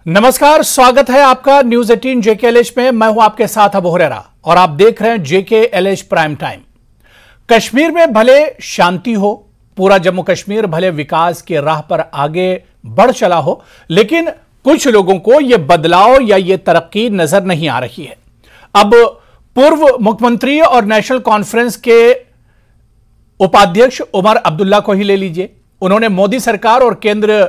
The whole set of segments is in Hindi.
नमस्कार, स्वागत है आपका न्यूज 18 JKLH में। मैं हूं आपके साथ अबू हुरैरा और आप देख रहे हैं JKLH प्राइम टाइम। कश्मीर में भले शांति हो, पूरा जम्मू कश्मीर भले विकास की राह पर आगे बढ़ चला हो, लेकिन कुछ लोगों को यह बदलाव या यह तरक्की नजर नहीं आ रही है। अब पूर्व मुख्यमंत्री और नेशनल कॉन्फ्रेंस के उपाध्यक्ष उमर अब्दुल्ला को ही ले लीजिए। उन्होंने मोदी सरकार और केंद्र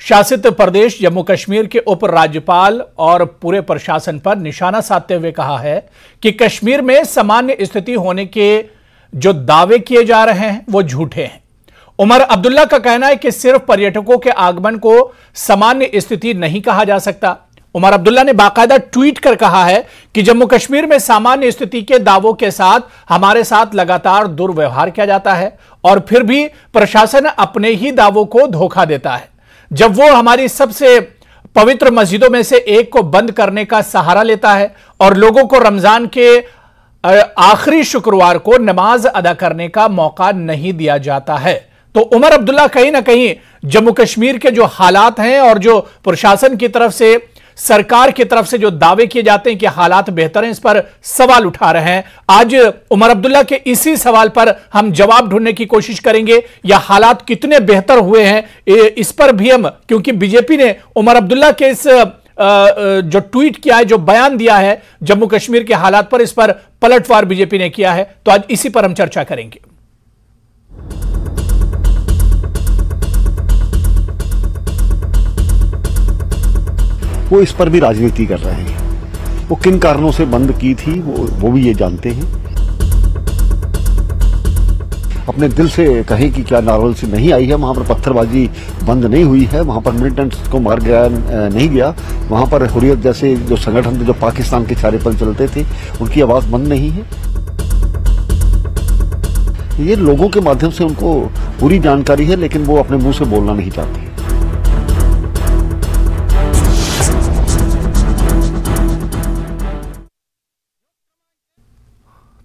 शासित प्रदेश जम्मू कश्मीर के उप राज्यपाल और पूरे प्रशासन पर निशाना साधते हुए कहा है कि कश्मीर में सामान्य स्थिति होने के जो दावे किए जा रहे हैं वो झूठे हैं। उमर अब्दुल्ला का कहना है कि सिर्फ पर्यटकों के आगमन को सामान्य स्थिति नहीं कहा जा सकता। उमर अब्दुल्ला ने बाकायदा ट्वीट कर कहा है कि जम्मू कश्मीर में सामान्य स्थिति के दावों के साथ हमारे साथ लगातार दुर्व्यवहार किया जाता है और फिर भी प्रशासन अपने ही दावों को धोखा देता है। जब वो हमारी सबसे पवित्र मस्जिदों में से एक को बंद करने का सहारा लेता है और लोगों को रमजान के आखिरी शुक्रवार को नमाज अदा करने का मौका नहीं दिया जाता है, तो उमर अब्दुल्ला कहीं ना कहीं जम्मू कश्मीर के जो हालात हैं और जो प्रशासन की तरफ से, सरकार की तरफ से जो दावे किए जाते हैं कि हालात बेहतर हैं, इस पर सवाल उठा रहे हैं। आज उमर अब्दुल्ला के इसी सवाल पर हम जवाब ढूंढने की कोशिश करेंगे, या हालात कितने बेहतर हुए हैं इस पर भी हम, क्योंकि बीजेपी ने उमर अब्दुल्ला के इस जो ट्वीट किया है, जो बयान दिया है जम्मू कश्मीर के हालात पर, इस पर पलटवार बीजेपी ने किया है। तो आज इसी पर हम चर्चा करेंगे। वो इस पर भी राजनीति कर रहे हैं। वो किन कारणों से बंद की थी वो भी ये जानते हैं। अपने दिल से कहें कि क्या नारोल से नहीं आई है, वहां पर पत्थरबाजी बंद नहीं हुई है, वहां पर मिलिटेंट्स को मार गया नहीं गया, वहां पर हुर्रियत जैसे जो संगठन थे जो पाकिस्तान के चारे पर चलते थे उनकी आवाज बंद नहीं है। ये लोगों के माध्यम से उनको पूरी जानकारी है, लेकिन वो अपने मुंह से बोलना नहीं चाहते।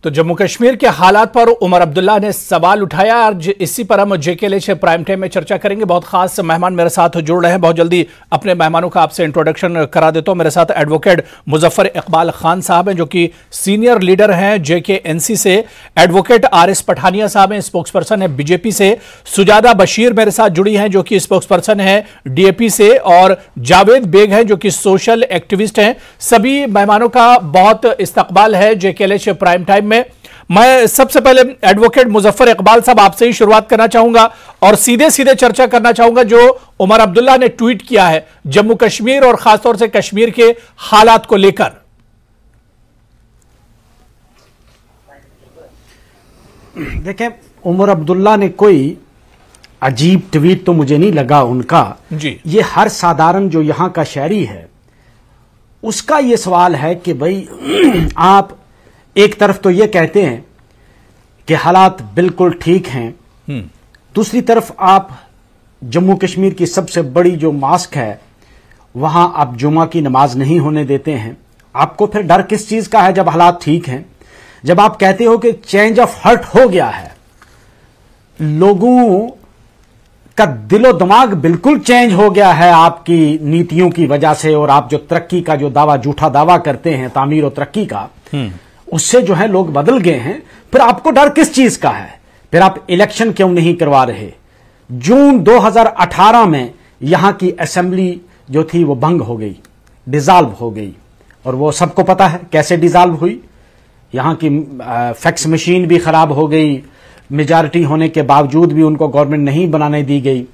तो जम्मू कश्मीर के हालात पर उमर अब्दुल्ला ने सवाल उठाया। आज इसी पर हम JKLH प्राइम टाइम में चर्चा करेंगे। बहुत खास मेहमान मेरे साथ जुड़ रहे हैं। बहुत जल्दी अपने मेहमानों का आपसे इंट्रोडक्शन करा देता हूं। मेरे साथ एडवोकेट मुजफ्फर इकबाल खान साहब हैं, जो कि सीनियर लीडर हैं JKNC से। एडवोकेट RS पठानिया साहब हैं, स्पोक्स पर्सन है बीजेपी से। सुजादा बशीर मेरे साथ जुड़ी हैं, जो कि स्पोक्स पर्सन है DAP से। और जावेद बेग हैं, जो कि सोशल एक्टिविस्ट हैं। सभी मेहमानों का बहुत इस्तकबाल है JKLH प्राइम टाइम में। मैं सबसे पहले एडवोकेट मुजफ्फर इकबाल साहब आपसे ही शुरुआत करना चाहूंगा और सीधे सीधे चर्चा करना चाहूंगा जो उमर अब्दुल्ला ने ट्वीट किया है जम्मू कश्मीर और खासतौर से कश्मीर के हालात को लेकर। देखें, उमर अब्दुल्ला ने कोई अजीब ट्वीट तो मुझे नहीं लगा उनका जी। ये हर साधारण जो यहां का शहरी है उसका ये सवाल है कि भाई आप एक तरफ तो ये कहते हैं कि हालात बिल्कुल ठीक हैं, दूसरी तरफ आप जम्मू कश्मीर की सबसे बड़ी जो मॉस्क है वहां आप जुमा की नमाज नहीं होने देते हैं। आपको फिर डर किस चीज का है जब हालात ठीक हैं? जब आप कहते हो कि चेंज ऑफ हार्ट हो गया है, लोगों का दिलो दिमाग बिल्कुल चेंज हो गया है आपकी नीतियों की वजह से, और आप जो तरक्की का जो दावा, झूठा दावा करते हैं तामीर और तरक्की का, उससे जो है लोग बदल गए हैं। फिर आपको डर किस चीज का है? फिर आप इलेक्शन क्यों नहीं करवा रहे? जून 2018 में यहां की असेंबली जो थी वो भंग हो गई, डिसॉल्व हो गई, और वो सबको पता है कैसे डिसॉल्व हुई। यहां की फैक्स मशीन भी खराब हो गई, मेजॉरिटी होने के बावजूद भी उनको गवर्नमेंट नहीं बनाने दी गई,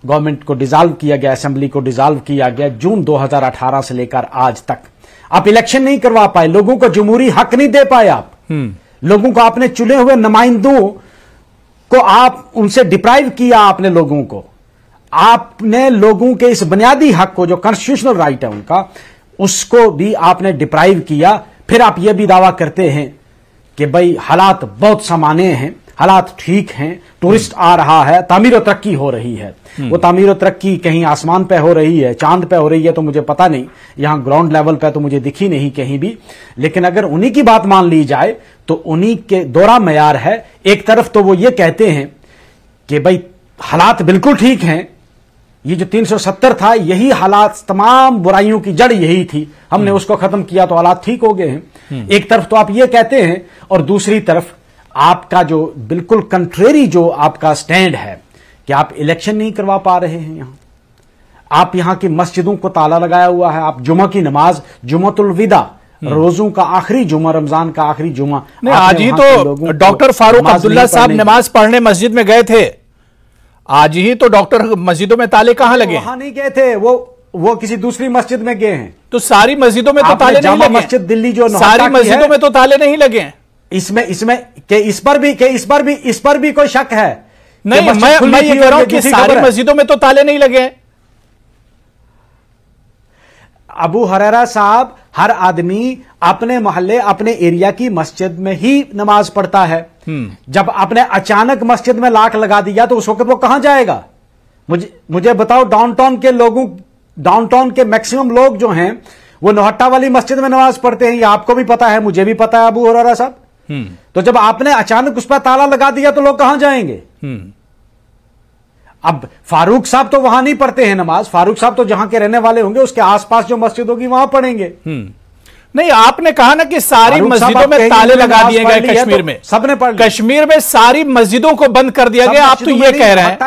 गवर्नमेंट को डिसॉल्व किया गया, असेंबली को डिसॉल्व किया गया जून 2018 से लेकर आज तक। आप इलेक्शन नहीं करवा पाए, लोगों को जमहूरी हक नहीं दे पाए आप। लोगों को आपने चुने हुए नुमाइंदों को आप उनसे डिप्राइव किया, आपने लोगों के इस बुनियादी हक को जो कॉन्स्टिट्यूशनल राइट है उनका, उसको भी आपने डिप्राइव किया। फिर आप यह भी दावा करते हैं कि भाई हालात बहुत सामान्य हैं, हालात ठीक हैं, टूरिस्ट आ रहा है, तामीर और तरक्की हो रही है। वो तामीर और तरक्की कहीं आसमान पे हो रही है, चांद पे हो रही है तो मुझे पता नहीं, यहां ग्राउंड लेवल पे तो मुझे दिखी नहीं कहीं भी। लेकिन अगर उन्हीं की बात मान ली जाए तो उन्हीं के दोहरा मयार है। एक तरफ तो वो ये कहते हैं कि भाई हालात बिल्कुल ठीक हैं, ये जो 370 था, यही हालात, तमाम बुराइयों की जड़ यही थी। हमने उसको खत्म किया तो हालात ठीक हो गए हैं। एक तरफ तो आप ये कहते हैं, और दूसरी तरफ आपका जो बिल्कुल कंट्रेरी जो आपका स्टैंड है कि आप इलेक्शन नहीं करवा पा रहे हैं। यहां आप यहां की मस्जिदों को ताला लगाया हुआ है। आप जुमा की नमाज, जुमातुल विदा, रोजों का आखिरी जुमा, रमजान का आखिरी जुमा, आज ही तो डॉक्टर फारूक अब्दुल्ला साहब नमाज पढ़ने मस्जिद में गए थे। आज ही तो डॉक्टर मस्जिदों में ताले कहां लगे? वहां नहीं गए थे, वो किसी दूसरी मस्जिद में गए हैं। तो सारी मस्जिदों में तो ताले नहीं लगे। मस्जिद दिल्ली जो सारी मस्जिदों में तो ताले नहीं लगे। इस पर भी कोई शक है? नहीं, मैं ये कह रहा हूं कि सारी मस्जिदों में तो ताले नहीं लगे। अबू हुरैरा साहब, हर आदमी अपने मोहल्ले, अपने एरिया की मस्जिद में ही नमाज पढ़ता है। जब आपने अचानक मस्जिद में लाख लगा दिया तो उस वक्त वो कहां जाएगा? मुझे बताओ, डाउनटाउन के मैक्सिमम लोग जो हैं वो नौहट्टा वाली मस्जिद में नमाज पढ़ते हैं। ये आपको भी पता है, मुझे भी पता है अबू हुरैरा साहब। तो जब आपने अचानक उस पर ताला लगा दिया तो लोग कहां जाएंगे? अब फारूक साहब तो वहां नहीं पढ़ते हैं नमाज। फारूक साहब तो जहां के रहने वाले होंगे उसके आसपास जो मस्जिद होगी वहां पढ़ेंगे। नहीं, आपने कहा ना कि सारी मस्जिदों में ताले लगा दिए गए कश्मीर में। सबने पढ़, कश्मीर में सारी मस्जिदों को बंद कर दिया गया। आप तो ये कह रहे हैं।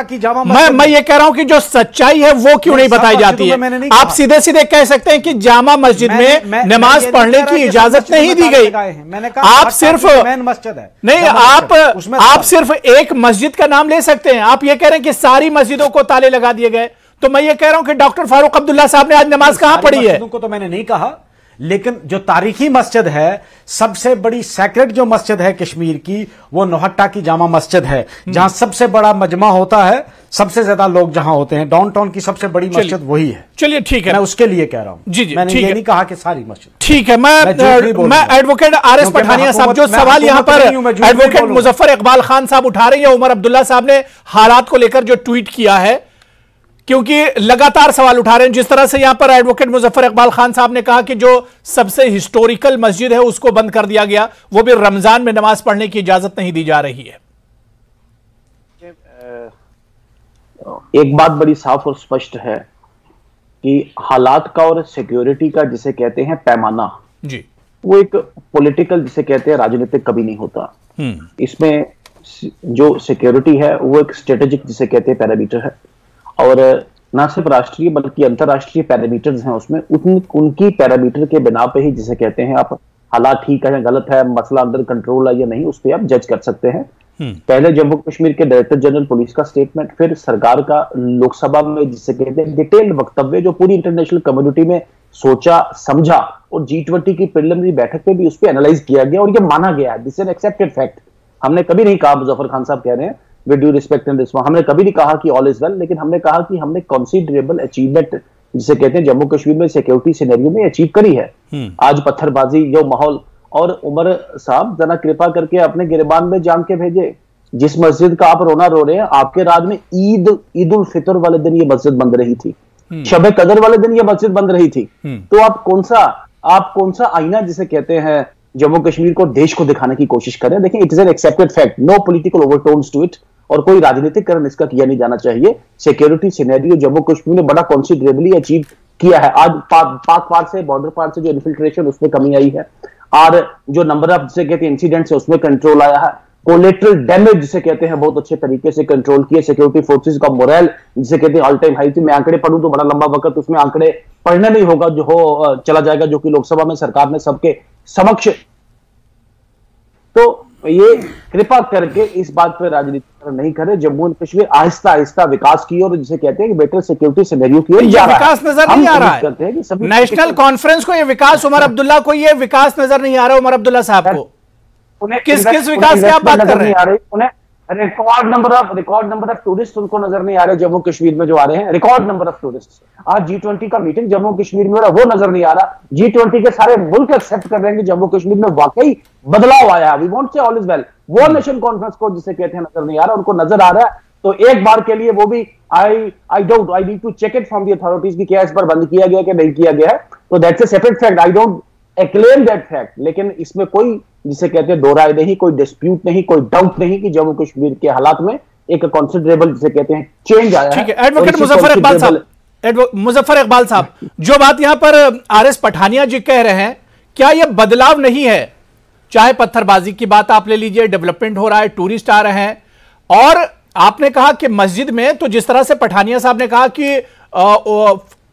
मैं ये कह रहा हूं कि जो सच्चाई है वो क्यों नहीं बताई जाती है? आप सीधे सीधे कह सकते हैं कि जामा मस्जिद में नमाज पढ़ने की इजाजत नहीं दी गई। आप सिर्फ मस्जिद है नहीं, आप सिर्फ एक मस्जिद का नाम ले सकते हैं। आप ये कह रहे हैं कि सारी मस्जिदों को ताले लगा दिए गए। तो मैं ये कह रहा हूं कि डॉक्टर फारूक अब्दुल्ला साहब ने आज नमाज कहां पढ़ी है? तो मैंने नहीं कहा, लेकिन जो तारीखी मस्जिद है, सबसे बड़ी सैक्रेड जो मस्जिद है कश्मीर की, वो नौहट्टा की जामा मस्जिद है, जहां सबसे बड़ा मजमा होता है, सबसे ज्यादा लोग जहां होते हैं। डाउनटाउन की सबसे बड़ी मस्जिद वही है। चलिए ठीक है, मैं उसके लिए कह रहा हूं। जी, मैंने ये नहीं कहा कि सारी मस्जिद। ठीक है, मैं एडवोकेट आर.एस. पठानिया साहब, जो सवाल यहां पर एडवोकेट मुजफ्फर इकबाल खान साहब उठा रहे हैं, उमर अब्दुल्ला साहब ने हालात को लेकर जो ट्वीट किया है, क्योंकि लगातार सवाल उठा रहे हैं। जिस तरह से यहां पर एडवोकेट मुजफ्फर इकबाल खान साहब ने कहा कि जो सबसे हिस्टोरिकल मस्जिद है उसको बंद कर दिया गया, वो भी रमजान में नमाज पढ़ने की इजाजत नहीं दी जा रही है। एक बात बड़ी साफ और स्पष्ट है कि हालात का और सिक्योरिटी का जिसे कहते हैं पैमाना जी, वो एक पॉलिटिकल जिसे कहते हैं राजनीतिक कभी नहीं होता। इसमें जो सिक्योरिटी है वो एक स्ट्रेटेजिक जिसे कहते हैं पैरामीटर है, और ना सिर्फ राष्ट्रीय बल्कि अंतरराष्ट्रीय पैरामीटर्स हैं उसमें। उनकी पैरामीटर के बिना पे ही जिसे कहते हैं आप हालात ठीक है या गलत है, मसला अंडर कंट्रोल है या नहीं, उस पर आप जज कर सकते हैं। पहले जम्मू कश्मीर के डायरेक्टर जनरल पुलिस का स्टेटमेंट, फिर सरकार का लोकसभा में जिसे कहते हैं डिटेल्ड वक्तव्य, जो पूरी इंटरनेशनल कम्युनिटी में सोचा समझा, और G20 की प्रीलिमिनरी बैठक पे भी उस पर एनालाइज किया गया और ये माना गया है। This is an accepted fact. हमने कभी नहीं कहा, मुजफ्फर खान साहब कह रहे हैं with due respect in this one, हमने कभी नहीं कहा कि ऑल इज वेल, लेकिन हमने कहा कि हमने कंसीडरेबल अचीवमेंट जिसे कहते हैं जम्मू कश्मीर में सिक्योरिटी सिनेरियो में अचीव करी है। आज पत्थरबाजी जो माहौल, और उमर साहब जरा कृपा करके अपने गिरबान में जान के भेजे, जिस मस्जिद का आप रोना रो रहे हैं, आपके राज में ईद उल फितर वाले दिन ये मस्जिद बंद रही थी, शब कदर वाले दिन ये मस्जिद बंद रही थी। तो आप कौन सा आईना जिसे कहते हैं जम्मू कश्मीर को, देश को दिखाने की कोशिश करें? देखिए, it is an accepted fact, no political overtones to it, और कोई राजनीतिकरण इसका किया नहीं जाना चाहिए। सिक्योरिटी सिनेरियो जम्मू कश्मीर ने बड़ा कंसिडरेबली अचीव किया है। आज पाक पार से, बॉर्डर पार से जो इन्फिल्ट्रेशन उसमें कमी आई है, और जो नंबर ऑफ जिसे कहते हैं इंसिडेंट्स है उसमें कंट्रोल आया है। कोलेटरल डैमेज जिसे कहते हैं बहुत अच्छे तरीके से कंट्रोल किए। सिक्योरिटी फोर्सेस का मोरल जिसे कहते हैं ऑल टाइम हाई थी। मैं आंकड़े पढ़ूं तो बड़ा लंबा वक्त उसमें आंकड़े पढ़ने नहीं होगा, जो हो चला जाएगा, जो कि लोकसभा में सरकार ने सबके समक्ष। तो ये कृपा करके इस बात पर राजनीति नहीं करे। जम्मू एंड कश्मीर आहिस्ता आहिस्ता विकास की और जिसे कहते हैं कि बेटर सिक्योरिटी सिनेरियो की ओर विकास नजर नहीं आ रहा है। नेशनल कॉन्फ्रेंस को ये विकास, उमर अब्दुल्ला को ये विकास नजर नहीं आ रहा। उमर अब्दुल्ला साहब को किस विकास की आप बात कर रहे हैं? उन्हें रिकॉर्ड नंबर ऑफ टूरिस्ट उनको नजर नहीं आ रहे जम्मू कश्मीर में जो आ रहे हैं, रिकॉर्ड नंबर ऑफ टूरिस्ट। आज G20 का मीटिंग जम्मू कश्मीर में हो रहा, वो नजर नहीं आ रहा। G20 के सारे मुल्क एक्सेप्ट कर रहे हैं कि जम्मू कश्मीर में वाकई बदलाव आया है। We won't say all is well. वो नेशन कॉन्फ्रेंस को जिसे कहते हैं नजर नहीं आ रहा, उनको नजर आ रहा है। तो एक बार के लिए वो भी I need to check it from the authorities कि क्या इस पर बंद किया गया कि नहीं किया गया है। तो that's a separate fact, I don't acclaim that fact. लेकिन इसमें कोई जिसे कहते हैं दो राय नहीं, कोई डिस्प्यूट नहीं, कोई डाउट नहीं कि जम्मू कश्मीर के हालात में एक कंसिडरेबल जिसे कहते हैं चेंज आया है। ठीक है, एडवोकेट मुजफ्फर इकबाल साहब, मुजफ्फर इकबाल साहब, जो बात यहां पर आरएस पठानिया जी कह रहे हैं, क्या यह बदलाव नहीं है? चाहे पत्थरबाजी की बात आप ले लीजिए, डेवलपमेंट हो रहा है, टूरिस्ट आ रहे हैं, और आपने कहा कि मस्जिद में, तो जिस तरह से पठानिया साहब ने कहा कि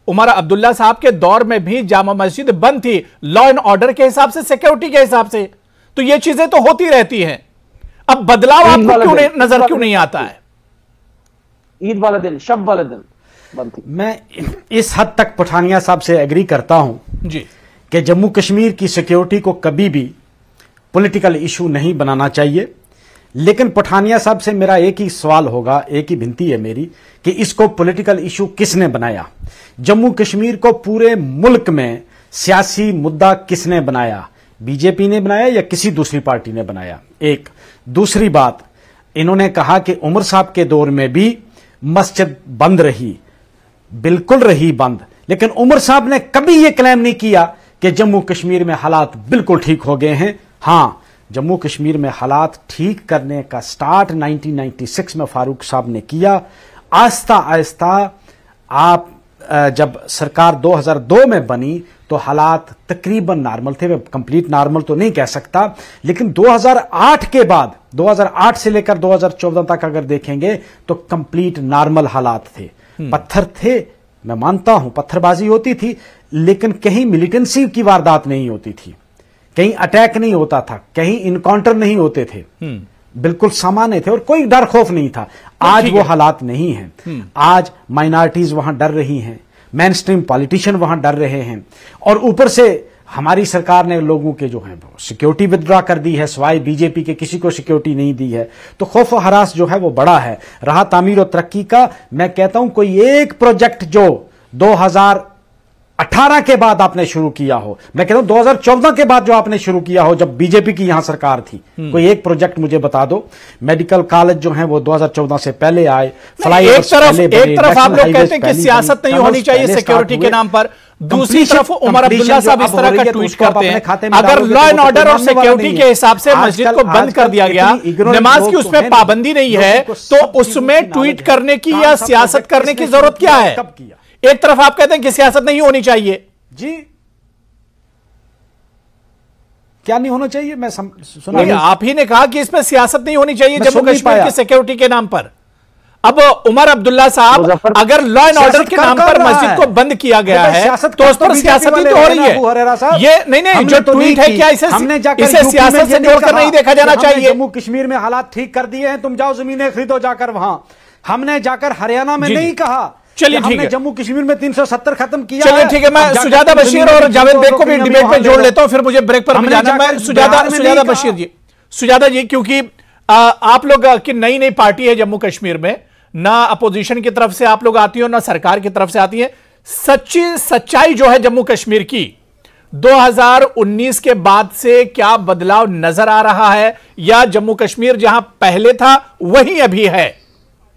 उमर अब्दुल्ला साहब के दौर में भी जामा मस्जिद बंद थी, लॉ एंड ऑर्डर के हिसाब से, सिक्योरिटी के हिसाब से, तो ये चीजें तो होती रहती हैं। अब बदलाव आपको नजर क्यों नहीं आता है? ईद वाला दिन, शब वाला दिन बंद थी। मैं इस हद तक पठानिया साहब से एग्री करता हूं जी कि जम्मू कश्मीर की सिक्योरिटी को कभी भी पॉलिटिकल इशू नहीं बनाना चाहिए, लेकिन पठानिया साहब से मेरा एक ही सवाल होगा, एक ही विनती है मेरी, कि इसको पॉलिटिकल इशू किसने बनाया? जम्मू कश्मीर को पूरे मुल्क में सियासी मुद्दा किसने बनाया? बीजेपी ने बनाया या किसी दूसरी पार्टी ने बनाया? एक। दूसरी बात, इन्होंने कहा कि उमर साहब के दौर में भी मस्जिद बंद रही, बिल्कुल रही बंद, लेकिन उमर साहब ने कभी यह क्लेम नहीं किया कि जम्मू कश्मीर में हालात बिल्कुल ठीक हो गए हैं। हां, जम्मू कश्मीर में हालात ठीक करने का स्टार्ट 1996 में फारूक साहब ने किया। आहिस्ता आहिस्ता आप जब सरकार 2002 में बनी तो हालात तकरीबन नॉर्मल थे, कंप्लीट नॉर्मल तो नहीं कह सकता, लेकिन 2008 के बाद, 2008 से लेकर 2014 तक अगर देखेंगे तो कंप्लीट नॉर्मल हालात थे। पत्थर थे, मैं मानता हूं पत्थरबाजी होती थी, लेकिन कहीं मिलिटेंसी की वारदात नहीं होती थी, कहीं अटैक नहीं होता था, कहीं इनकाउंटर नहीं होते थे, बिल्कुल सामान्य थे और कोई डर खौफ नहीं था। आज वो हालात नहीं हैं। आज माइनॉरिटीज वहां डर रही हैं, मेन स्ट्रीम पॉलिटिशियन वहां डर रहे हैं, और ऊपर से हमारी सरकार ने लोगों के जो है सिक्योरिटी विदड्रॉ कर दी है, सिवाय बीजेपी के किसी को सिक्योरिटी नहीं दी है, तो खौफ और हरास जो है वो बड़ा है। रहा तामीर और तरक्की का, मैं कहता हूं कोई एक प्रोजेक्ट जो 2018 के बाद आपने शुरू किया हो, मैं कहता हूं 2014 के बाद जो आपने शुरू किया हो, जब बीजेपी की यहां सरकार थी, कोई एक प्रोजेक्ट मुझे बता दो। मेडिकल कॉलेज जो है वो 2014 से पहले आए, एक तरफ आप लोग कहते हैं कि सियासत नहीं होनी चाहिए सिक्योरिटी के नाम पर, दूसरी तरफ उमर अब्दुल्ला साहब इस तरह का ट्वीट करते हैं, अगर लॉ एंड ऑर्डर और सिक्योरिटी के हिसाब से मस्जिद को बंद कर दिया गया, नमाज की उसमें पाबंदी नहीं है, तो उसमें ट्वीट करने की या सियासत करने की जरूरत क्या है? एक तरफ आप कहते हैं कि सियासत नहीं होनी चाहिए। जी, क्या नहीं होना चाहिए? मैं सुना, आप ही ने कहा कि इसमें सियासत नहीं होनी चाहिए जम्मू कश्मीर की सिक्योरिटी के नाम पर। अब उमर अब्दुल्ला साहब, अगर लॉ एंड ऑर्डर के नाम पर मस्जिद को बंद किया गया है तो उस पर सियासत ही तो हो रही है। ये नहीं, जो ट्वीट है क्या इसे सियासत से जोड़कर नहीं देखा जाना चाहिए? जम्मू कश्मीर में हालात ठीक कर दिए हैं, तुम जाओ जमीनें खरीदो जाकर वहां। हमने जाकर हरियाणा में नहीं कहा, चलिए ठीक है, जम्मू कश्मीर में 370 खत्म किया। चलिए ठीक है, मैं सुजाता बशीर और जावेद बेग को भी डिबेट में जोड़ लेता हूं, फिर मुझे ब्रेक पर जाना है। मैं सुजाता बशीर जी, सुजाता जी, क्योंकि आप लोग की नई नई पार्टी है जम्मू कश्मीर में, ना अपोजिशन की तरफ से आप लोग आती हो, ना सरकार की तरफ से आती है। सच्चाई जो है जम्मू कश्मीर की 2019 के बाद से क्या बदलाव नजर आ रहा है, या जम्मू कश्मीर जहां पहले था वही अभी है?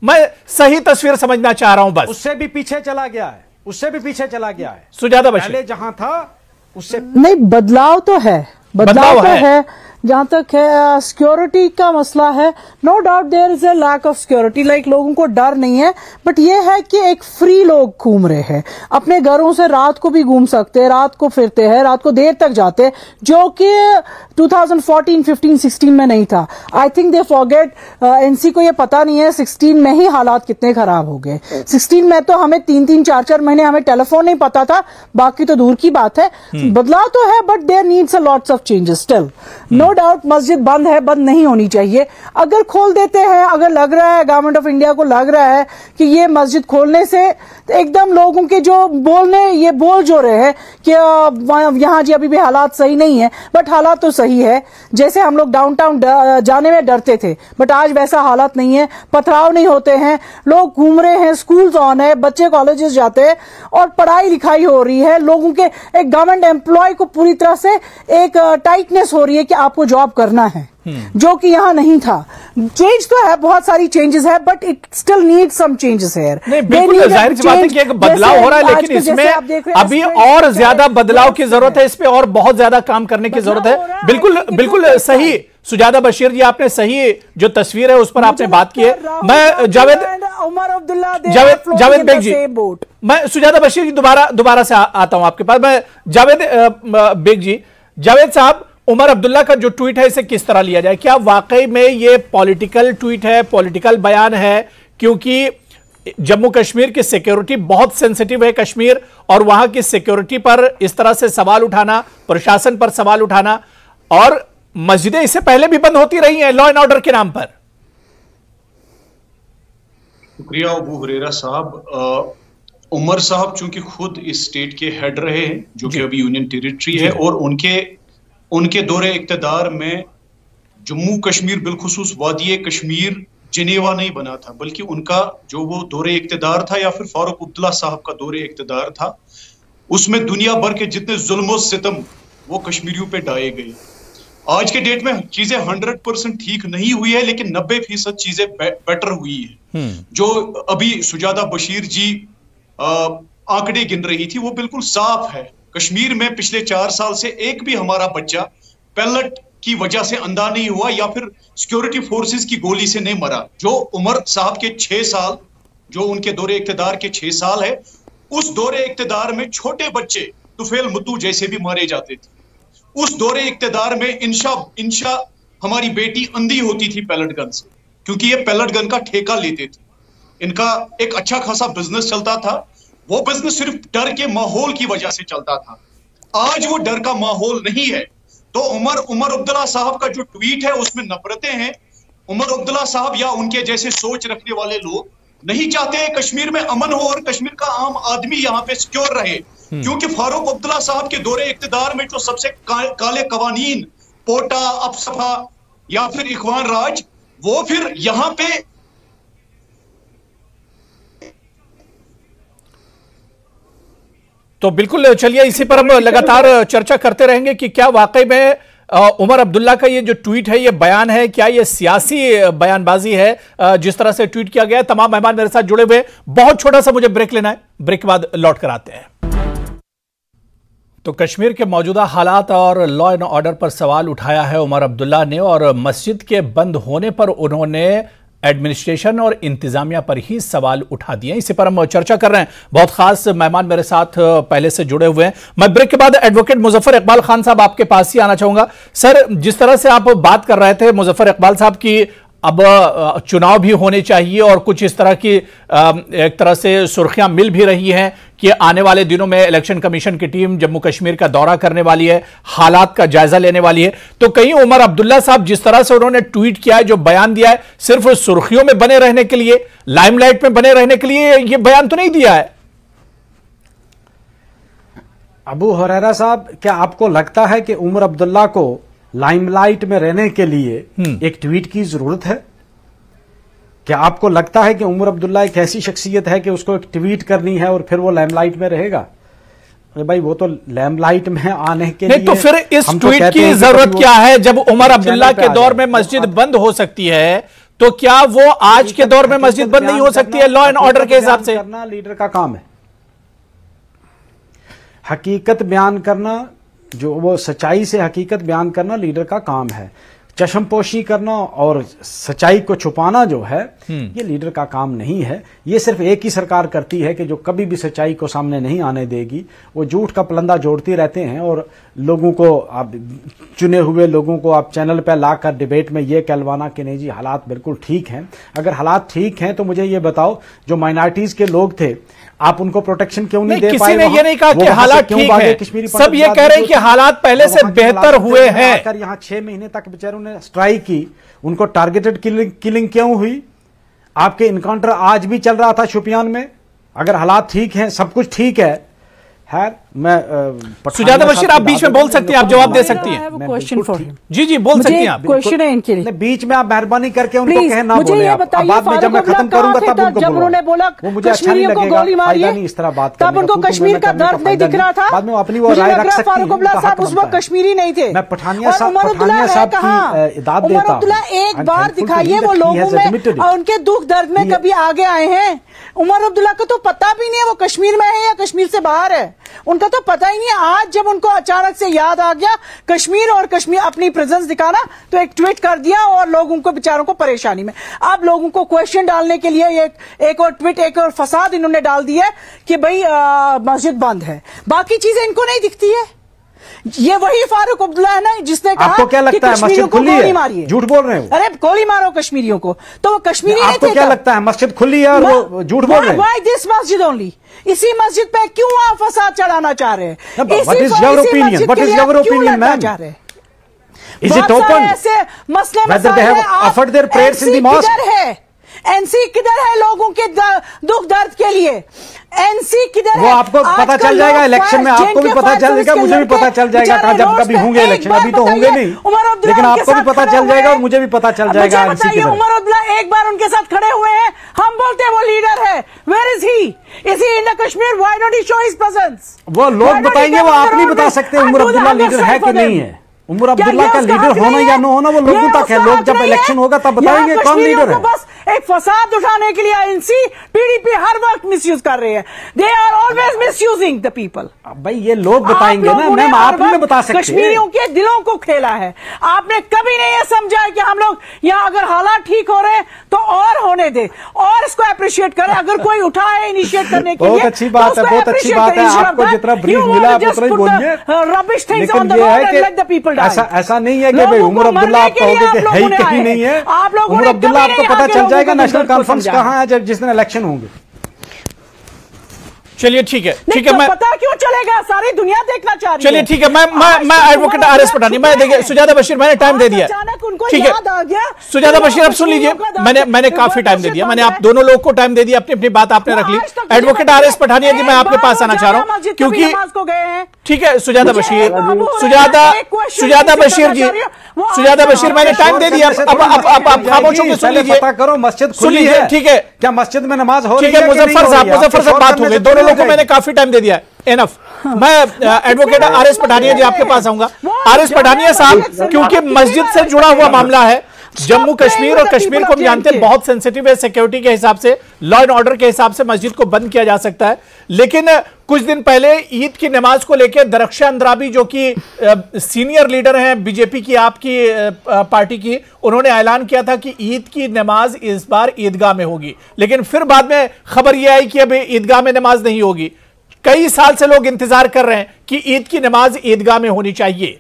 मैं सही तस्वीर समझना चाह रहा हूं बस। उससे भी पीछे चला गया है, उससे भी पीछे चला गया है। सुजाता बशीर, पहले जहां था उससे नहीं, बदलाव तो है, बदलाव तो है। जहां तक है सिक्योरिटी का मसला है, no doubt there is a lack of security, like लोगों को डर नहीं है, बट ये है कि एक फ्री लोग घूम रहे हैं, अपने घरों से रात को भी घूम सकते हैं, रात को फिरते हैं, रात को देर तक जाते हैं, जो कि 2014, 15, 16 में नहीं था। I think they forget, NC को ये पता नहीं है 16 में ही हालात कितने खराब हो गए। 16 में तो हमें 3-3, 4-4 महीने हमें टेलीफोन नहीं पता था, बाकी तो दूर की बात है। बदलाव तो है, but there needs a lots of changes still. No doubt मस्जिद बंद है, बंद नहीं होनी चाहिए। अगर खोल देते हैं, अगर लग रहा है गवर्नमेंट ऑफ इंडिया को लग रहा है कि ये मस्जिद खोलने से एकदम लोगों के जो ये बोल जो रहे हैं कि यहां जी अभी भी हालात सही नहीं है, बट हालात तो सही है। जैसे हम लोग डाउनटाउन जाने में डरते थे, बट आज वैसा हालात नहीं है, पथराव नहीं होते हैं, लोग घूम रहे हैं, स्कूल्स ऑन है, बच्चे कॉलेजेस जाते हैं और पढ़ाई लिखाई हो रही है। लोगों के एक गवर्नमेंट एम्प्लॉय को पूरी तरह से एक टाइटनेस हो रही है कि आपको जॉब करना है, जो कि यहां नहीं था। चेंज तो है, बहुत सारी चेंजेस है, but it still need some changes here. नहीं, बिल्कुल जाहिर सी बात है कि एक बदलाव हो रहा है, लेकिन इसमें अभी और ज्यादा बदलाव की जरूरत है, इस पे और बहुत ज्यादा काम करने की जरूरत है। बिल्कुल सही सुजादा बशीर जी, आपने सही जो तस्वीर है उस पर आपने बात की है। मैं जावेद बेग जी, मैं सुजादा बशीर जी दोबारा से आता हूं आपके पास। मैं जावेद बेग जी, जावेद साहब, उमर अब्दुल्ला का जो ट्वीट है इसे किस तरह लिया जाए? क्या वाकई में ये पॉलिटिकल ट्वीट है, पॉलिटिकल बयान है? क्योंकि जम्मू कश्मीर की सिक्योरिटी बहुत सेंसिटिव है कश्मीर, और वहां की सिक्योरिटी पर इस तरह से सवाल उठाना, प्रशासन पर सवाल उठाना, और मस्जिदें इससे पहले भी बंद होती रही हैं लॉ एंड ऑर्डर के नाम पर। शुक्रिया अबू हुरैरा साहब। उमर साहब चूंकि खुद इस स्टेट के हेड रहे हैं जो कि अभी यूनियन टेरिटरी है, और उनके दौरे इक्तदार में जम्मू कश्मीर बिलखुसूस वादी कश्मीर जिनेवा नहीं बना था, बल्कि उनका जो वो दौरे इक्तदार था या फिर फारूक अब्दुल्ला साहब का दौरे इक्तदार था, उसमें दुनिया भर के जितने जुल्म सितम वो कश्मीरियों पे डाले गए। आज के डेट में चीजें 100% ठीक नहीं हुई है, लेकिन 90% चीजें बेटर हुई है। जो अभी सुजादा बशीर जी आंकड़े गिन रही थी वो बिल्कुल साफ है। कश्मीर में पिछले 4 साल से एक भी हमारा बच्चा पैलेट की वजह से अंधा नहीं हुआ या फिर सिक्योरिटी फोर्सेस की गोली से नहीं मरा। जो उमर साहब के 6 साल, जो उनके दौरे इक्तदार के 6 साल है, उस दौरे इक्तदार में छोटे बच्चे तुफेल मुत्तू जैसे भी मारे जाते थे। उस दौरे इक्तदार में इंशा हमारी बेटी अंधी होती थी पैलेट गन से, क्योंकि ये पैलेट गन का ठेका लेते थे। इनका एक अच्छा खासा बिजनेस चलता था, वो बिजनेस सिर्फ डर के माहौल की वजह से चलता था। आज वो डर का माहौल नहीं है। तो उमर अब्दुल्ला साहब का जो ट्वीट है उसमें नफरतें हैं। उमर अब्दुल्ला साहब या उनके जैसे सोच रखने वाले लोग नहीं चाहते कश्मीर में अमन हो और कश्मीर का आम आदमी यहाँ पे सिक्योर रहे, क्योंकि फारूक अब्दुल्ला साहब के दौरे इक्तदार में जो सबसे काले कवानीन, पोटा, अपसफा या फिर इखवान राज, वो फिर यहाँ पे तो बिल्कुल चलिए इसी पर हम लगातार चर्चा करते रहेंगे कि क्या वाकई में उमर अब्दुल्ला का ये जो ट्वीट है, ये बयान है, क्या ये सियासी बयानबाजी है जिस तरह से ट्वीट किया गया है। तमाम मेहमान मेरे साथ जुड़े हुए, बहुत छोटा सा मुझे ब्रेक लेना है, ब्रेक के बाद लौट कर आते हैं। तो कश्मीर के मौजूदा हालात और लॉ एंड ऑर्डर पर सवाल उठाया है उमर अब्दुल्ला ने, और मस्जिद के बंद होने पर उन्होंने एडमिनिस्ट्रेशन और इंतजामिया पर ही सवाल उठा दिए। इसी पर हम चर्चा कर रहे हैं। बहुत खास मेहमान मेरे साथ पहले से जुड़े हुए हैं। मैं ब्रेक के बाद एडवोकेट मुजफ्फर इकबाल खान साहब आपके पास ही आना चाहूंगा। सर, जिस तरह से आप बात कर रहे थे मुजफ्फर इकबाल साहब की, अब चुनाव भी होने चाहिए और कुछ इस तरह की एक तरह से सुर्खियां मिल भी रही हैं कि आने वाले दिनों में इलेक्शन कमीशन की टीम जम्मू कश्मीर का दौरा करने वाली है, हालात का जायजा लेने वाली है। तो कहीं उमर अब्दुल्ला साहब जिस तरह से उन्होंने ट्वीट किया है, जो बयान दिया है, सिर्फ सुर्खियों में बने रहने के लिए, लाइमलाइट में बने रहने के लिए यह बयान तो नहीं दिया है? अबू हुरैरा साहब, क्या आपको लगता है कि उमर अब्दुल्ला को लाइमलाइट में रहने के लिए एक ट्वीट की जरूरत है? क्या आपको लगता है कि उमर अब्दुल्ला एक ऐसी शख्सियत है कि उसको एक ट्वीट करनी है और फिर वो लाइमलाइट में रहेगा? अरे भाई, वो तो लाइमलाइट में आने के लिए, तो फिर इस ट्वीट की जरूरत क्या है? जब उमर अब्दुल्ला के दौर में मस्जिद बंद हो सकती है, तो क्या वो आज के दौर में मस्जिद बंद नहीं हो सकती है लॉ एंड ऑर्डर के हिसाब से? करना लीडर का काम है। हकीकत बयान करना, जो वो सच्चाई से हकीकत बयान करना लीडर का काम है। चश्मपोशी करना और सच्चाई को छुपाना जो है, ये लीडर का काम नहीं है। ये सिर्फ एक ही सरकार करती है कि जो कभी भी सच्चाई को सामने नहीं आने देगी। वो झूठ का पलंदा जोड़ती रहते हैं और लोगों को, आप चुने हुए लोगों को आप चैनल पर लाकर डिबेट में ये कहलवाना कि नहीं जी हालात बिल्कुल ठीक हैं। अगर हालात ठीक हैं तो मुझे ये बताओ, जो माइनॉरिटीज के लोग थे, आप उनको प्रोटेक्शन क्यों नहीं दे पाए? किसी ने ये नहीं कहा कि हालात ठीक है, सब ये कह रहे हैं कि हालात पहले से बेहतर हुए हैं। यहाँ 6 महीने तक बेचारों ने स्ट्राइक की, उनको टारगेटेड किलिंग क्यों हुई? आपके इनकाउंटर आज भी चल रहा था शुपियान में। अगर हालात ठीक हैं, सब कुछ ठीक है, मैं सुजाता बशीर, आप बीच में बोल सकती हैं, आप जवाब दे सकती हैं। Question for him. जी बोल सकती हैं आप। क्वेश्चन है इनके लिए। बीच में आप मेहरबानी करके उनको कहना मुझे बोले। ये आप बताइए, बाद में जब मैं खत्म करूंगा तब उनको जब उन्होंने बोला वो मुझे अच्छा नहीं लगेगा, फायदा नहीं इस तरह बात करने का। तब उनको कश्मीर का दर्द नहीं दिख रहा था। बाद में अपनी वो राय रख सकती है। फारूक अब्दुल्ला साहब उस वक्त कश्मीरी नहीं थे। मैं पठानिया साहब की इदाद देता हूं। उमर अब्दुल्ला एक बार दिखाइए वो लोगों में और उनके दुख दर्द में कभी आगे आए हैं? उमर अब्दुल्ला को तो पता भी नहीं है वो कश्मीर में है या कश्मीर से बाहर है। उनका का तो पता ही नहीं। आज जब उनको अचानक से याद आ गया कश्मीर और कश्मीर अपनी प्रेजेंस दिखाना, तो एक ट्वीट कर दिया और लोगों को बेचारों को परेशानी में। अब लोगों को क्वेश्चन डालने के लिए एक और ट्वीट, एक और फसाद इन्होंने डाल दिया कि भाई मस्जिद बंद है, बाकी चीजें इनको नहीं दिखती है। ये वही फारूक अब्दुल्ला है ना जिसने कहा आपको क्या लगता है मस्जिद खुली है? झूठ बोल रहे हो। अरे गोली मारो कश्मीरियों को, तो वो कश्मीरी नहीं थे। आपको क्या लगता है मस्जिद खुली है और वो झूठ बोल रहे हैं? Why this मस्जिद ओनली? इसी मस्जिद पे क्यों आप फसाद चढ़ाना चाह रहे हैं? What is your opinion? What is your opinion, ma'am? Is it open? ऐसे मसले Whether they have offered their prayers in the mosque? NC किधर है लोगों के दुख दर्द के लिए? एनसी किधर है? वो आपको पता चल जाएगा इलेक्शन में, आपको भी पता चल जाएगा, मुझे भी पता चल जाएगा कहाँ जब कभी होंगे इलेक्शन। अभी तो होंगे नहीं, लेकिन आपको भी पता चल जाएगा और मुझे भी पता चल जाएगा। उमर अब्दुल्ला एक बार उनके साथ खड़े हुए हैं, हम बोलते हैं वो लीडर है। Where is he? Is he in the Kashmir? Why don't he show his presence? वो लोग बताएंगे, वो आप नहीं बता सकते उमर अब्दुल्ला लीडर है कि नहीं है। उमर अब्दुल्ला का लीडर होना या न होना वो लोगों तक है। लोग जब इलेक्शन होगा तब बताएंगे कौन लीडर है। बस एक फसाद उठाने के लिए एनसी पीडीपी हर वक्त मिसयूज कर रहे हैं। They are always misusing the people. भाई ये लोग बताएंगे ना मैम, आप नहीं बता सकते। कश्मीरियों के दिलों को खेला है आपने। कभी नहीं ये समझा है कि हम लोग यहाँ अगर हालात ठीक हो रहे हैं तो और होने दे और इसको अप्रिशिएट करें। अगर कोई उठा है इनिशिएट करने के लिए बहुत अच्छी बात है, बहुत अच्छी बात है। आपको जितना ब्रीफ मिला आप उतना ही बोलिए। लेकिन ये है कि ऐसा नहीं है कि भाई उमर अब्दुल्ला आप कहोगे कि है ही कहीं नहीं है। उमर अब्दुल्ला आपको पता चल जाएगा नेशनल कॉन्फ्रेंस कहाँ है जब जिस दिन इलेक्शन होंगे। चलिए ठीक है, ठीक है। तो पता क्यों चलेगा? सारी दुनिया देखना चाह रही है। चलिए ठीक है, मैं एडवोकेट आरएस पठानी, मैं देखिए सुजाता बशीर, मैंने टाइम दे दिया। ठीक है सुजाता बशीर, अब सुन लीजिए, मैंने काफी टाइम दे दिया। मैंने आप दोनों लोग को टाइम दे दिया, अपनी अपनी बात आपने रख ली। एडवोकेट आरएस पठानिया जी, मैं आपके पास आना चाह रहा हूं क्योंकि ठीक है सुजाता बशीर, सुजाता बशीर जी, सुजाता बशीर, मैंने टाइम दे दिया। अब आप खामोश होकर सुन लीजिए। पता करो मस्जिद खुली है, ठीक है? क्या मस्जिद में नमाज हो रही है? ठीक है मुजफ्फर साहब बात हो गई, दोनों लोगों को मैंने काफी टाइम दे दिया। एनफ। मैं एडवोकेट आरएस पठानिया जी आपके पास आऊंगा। आरएस पठानिया साहब, क्योंकि मस्जिद से जुड़ा हुआ मामला है, जम्मू कश्मीर और कश्मीर को हम जानते हैं बहुत सेंसिटिव है सिक्योरिटी के हिसाब से, लॉ एंड ऑर्डर के हिसाब से मस्जिद को बंद किया जा सकता है। लेकिन कुछ दिन पहले ईद की नमाज को लेकर दरख्शा अंद्राबी जो कि सीनियर लीडर हैं बीजेपी की, आपकी पार्टी की, उन्होंने ऐलान किया था कि ईद की नमाज इस बार ईदगाह में होगी। लेकिन फिर बाद में खबर यह आई कि अब ईदगाह में नमाज नहीं होगी। कई साल से लोग इंतजार कर रहे हैं कि ईद की नमाज ईदगाह में होनी चाहिए।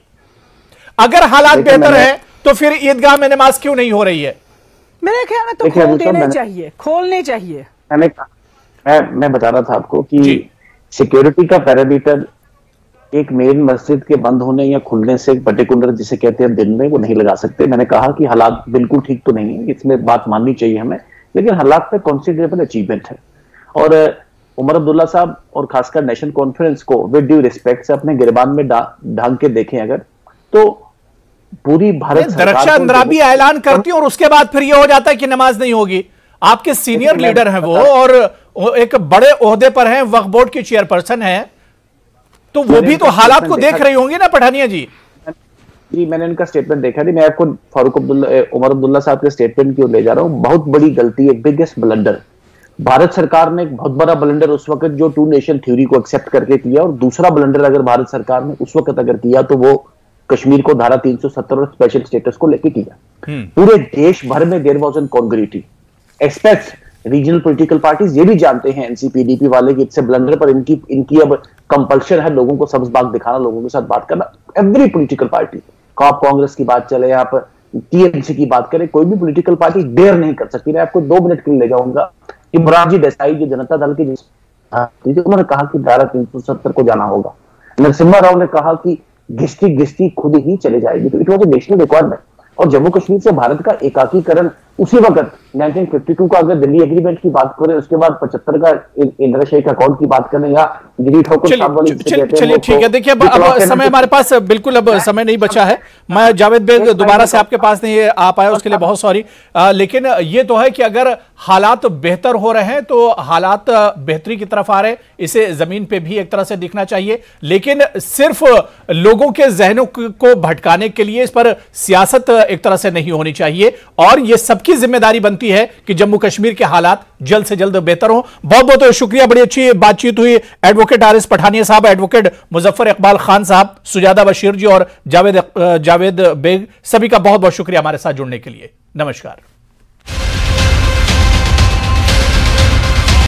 अगर हालात बेहतर है तो फिर ईदगाह में नमाज क्यों नहीं हो रही है? मेरे ख्याल में तो खोल देने चाहिए, खोलने चाहिए। मैं बता रहा था आपको कि सिक्योरिटी का पैरामीटर एक मेन मस्जिद के बंद होने या खुलने से पर्टिकुलर जिसे कहते हैं दिन में वो नहीं लगा सकते। मैंने कहा कि हालात बिल्कुल ठीक तो नहीं है, इसमें बात माननी चाहिए हमें, लेकिन हालात में कंसिडरेबल अचीवमेंट है। और उमर अब्दुल्ला साहब और खासकर नेशनल कॉन्फ्रेंस को विद ड्यू रिस्पेक्ट से अपने गिरबान में ढांक के देखें अगर, तो पूरी भारत दरख्शा अंद्राबी ऐलान करती और उसके बाद फिर यह हो जाता है कि नमाज नहीं होगी। आपके सीनियर लीडर हैं वो और एक बड़े ओहदे पर हैं, वक्फ बोर्ड की चेयरपर्सन हैं, तो वो भी तो हालात को देख रही होंगी ना पठानिया जी? जी मैंने उनका स्टेटमेंट देखा नहीं। मैं आपको उमर अब्दुल्ला साहब के स्टेटमेंट की ओर ले जा रहा हूं। बहुत बड़ी गलती, एक बिगेस्ट ब्लंडर। भारत सरकार ने एक बहुत बड़ा ब्लंडर उस वक्त जो टू नेशन थ्योरी को एक्सेप्ट करके किया, और दूसरा ब्लंडर अगर भारत सरकार ने उस वक्त अगर किया तो वो कश्मीर को धारा 370 और स्पेशल स्टेटस को लेके किया। पूरे देश भर में there was an congruity expect regional political parties ये भी जानते हैं एनसीपीडीपी वाले कि इससे ब्लंडर पर इनकी अब कंपल्शन है लोगों को सब्ज बाग दिखाना, लोगों के साथ बात करना। एवरी पॉलिटिकल पार्टी, आप कांग्रेस की बात चले, आप टीएमसी की बात करें, कोई भी पॉलिटिकल पार्टी डेयर नहीं कर सकती। मैं आपको 2 मिनट के लिए ले जाऊंगा कि मोरारजी देसाई जो जनता दल के उन्होंने कहा कि धारा 370 को जाना होगा। नरसिम्हा राव ने कहा कि घिसती घिसती खुद ही चले जाएगी। तो it was a national requirement. और जम्मू कश्मीर से भारत का एकाकीकरण उसी वक्त 1952 का अगर दिल्ली एग्रीमेंट की बात करें, उसके बाद 75 का इंदिरा शेख अकाउंट की बात करें, या गिरी ठाकुर साहब वाली, चलिए ठीक है। देखिए अब समय हमारे पास बिल्कुल अब समय नहीं बचा है। मैं जावेद बेग दोबारा से आपके पास नहीं आ पाया, उसके लिए बहुत सॉरी। लेकिन ये तो है कि अगर हालात बेहतर हो रहे हैं तो हालात बेहतरी की तरफ आ रहे हैं, इसे जमीन पे भी एक तरह से दिखना चाहिए। लेकिन सिर्फ लोगों के जहनों को भटकाने के लिए इस पर सियासत एक तरह से नहीं होनी चाहिए, और ये सबकी जिम्मेदारी बनती बाकी है कि जम्मू कश्मीर के हालात जल्द से जल्द बेहतर हो। बहुत बहुत शुक्रिया, बड़ी अच्छी बातचीत हुई। एडवोकेट आरिस पठानिया साहब, एडवोकेट मुजफ्फर इकबाल खान साहब, सुजादा बशीर जी और जावेद बेग, सभी का बहुत बहुत शुक्रिया हमारे साथ जुड़ने के लिए। नमस्कार।